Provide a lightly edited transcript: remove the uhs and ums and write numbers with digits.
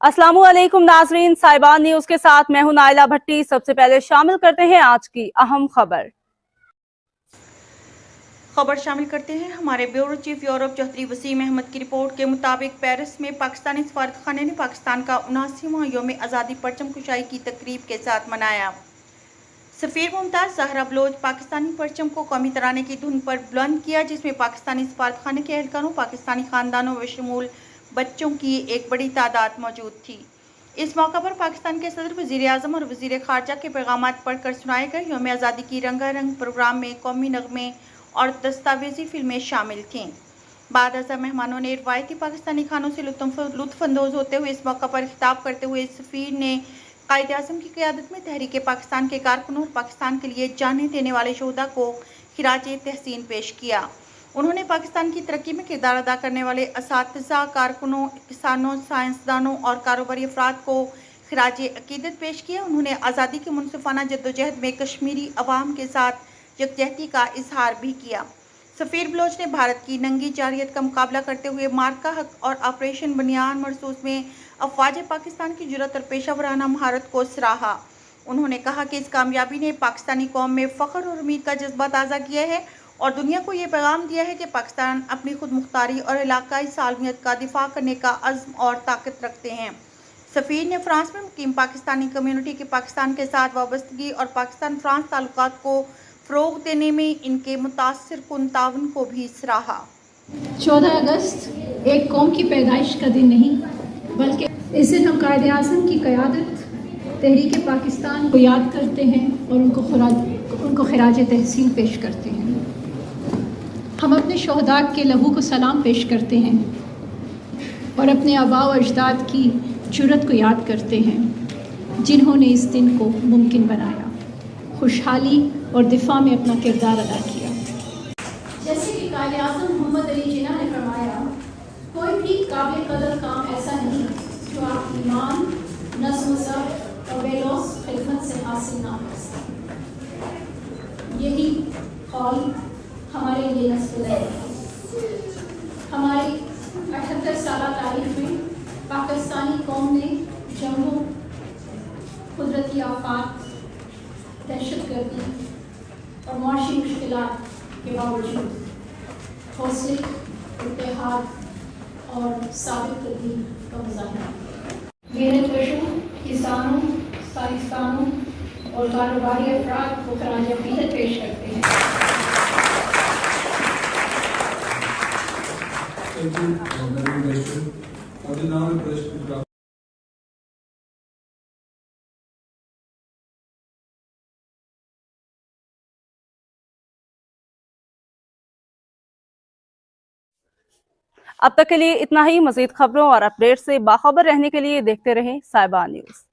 अस्सलामु अलैकुम नाजरीन, साहिबान न्यूज के साथ मैं हूं नाइला भट्टी। सबसे पहले शामिल करते हैं आज की अहम खबर शामिल करते हैं हमारे bureau chief Europe Chaudhry Waseem Ahmed की रिपोर्ट के मुताबिक पेरिस में पाकिस्तानी सफारतखाने ने पाकिस्तान का 79वां यौम आज़ादी परचम कुशाई की तकरीब के साथ मनाया। सफीर मुमताज ज़हरा बलोच पाकिस्तानी परचम को कौमी तराने की धुन पर बुलंद किया, जिसमें पाकिस्तानी सफारतखाने के एहलकारों, पाकिस्तानी खानदानों व शमूल बच्चों की एक बड़ी तादाद मौजूद थी। इस मौका पर पाकिस्तान के सदर, वज़ीर आज़म और वज़ीर ख़ारजा के पैगामात पढ़कर सुनाए गए। यौम आज़ादी की रंगारंग प्रोग्राम में कौमी नगमे और दस्तावेजी फिल्में शामिल थीं। बाद अज़ा मेहमानों ने रवायती पाकिस्तानी खानों से लुत्फ़अंदोज़ होते हुए इस मौका पर खिताब करते हुए सफ़ीर ने कायद आज़म की क़यादत में तहरीक पाकिस्तान के कारकुनों और पाकिस्तान के लिए जानें देने वाले शोहदा को खिराजे तहसीन पेश किया। उन्होंने पाकिस्तान की तरक्की में किरदार अदा करने वाले असातिज़ा, कारकुनों, किसानों, साइंसदानों और कारोबारी अफराद को खिराजे अकीदत पेश किया। उन्होंने आज़ादी की मुनसिफाना जद्दोजहद में कश्मीरी अवाम के साथ यकजहती का इजहार भी किया। सफ़ीर बलोच ने भारत की नंगी जारियत का मुकाबला करते हुए मार्का हक और ऑपरेशन बनियान मरसूस में अफवाज पाकिस्तान की जुर्रत और पेशा वराना महारत को सराहा। उन्होंने कहा कि इस कामयाबी ने पाकिस्तानी कौम में फ़ख्र और उम्मीद का जज्बा ताज़ा किया है और दुनिया को ये पैगाम दिया है कि पाकिस्तान अपनी खुद मुख्तारी और इलाकाई सालमियत का दिफा करने का अज़्म और ताकत रखते हैं। सफ़ीर ने फ्रांस में मुकीम पाकिस्तानी कम्यूनिटी के पाकिस्तान के साथ वाबस्तगी और पाकिस्तान फ्रांस ताल्लुकात को फ़रोग़ देने में इनके मुतासिरकुन ताउन को भी सराहा। 14 अगस्त एक कौम की पैदाइश का दिन नहीं, बल्कि इस दिन हम कायद आज़म की क़यादत तहरीक पाकिस्तान को याद करते हैं और उनको खिराज तहसीन पेश करते हैं। हम अपने शोहदा के लहू को सलाम पेश करते हैं और अपने आबा व अजदाद की जुर्रत को याद करते हैं, जिन्होंने इस दिन को मुमकिन बनाया, खुशहाली और दिफा में अपना किरदार अदा किया। जैसे कि कायद आज़म मोहम्मद अली जिन्ना ने फरमाया, कोई भी काबिल कदर काम ऐसा नहीं जो आप ईमान, नज़्म ज़ब्त और बेलौस खिदमत से हासिल ना कर सकें। यही कौल हमारे लिए नस्ल है। हमारी 78 साल तारीख में पाकिस्तानी कौम ने जंगों, कुदरती आफात, दहशतगर्दी और मुआशी मुश्किलात के बावजूद हौसले, इत्तेहाद और साबित तदबीर का मुज़ाहरा मेहनतकशों, किसानों, साइंसदानों और कारोबारी अफराद को खिराज अक़ीदत पेश करते हैं। अब तक के लिए इतना ही। मजीद खबरों और अपडेट से बाखबर रहने के लिए देखते रहें साहिबान न्यूज।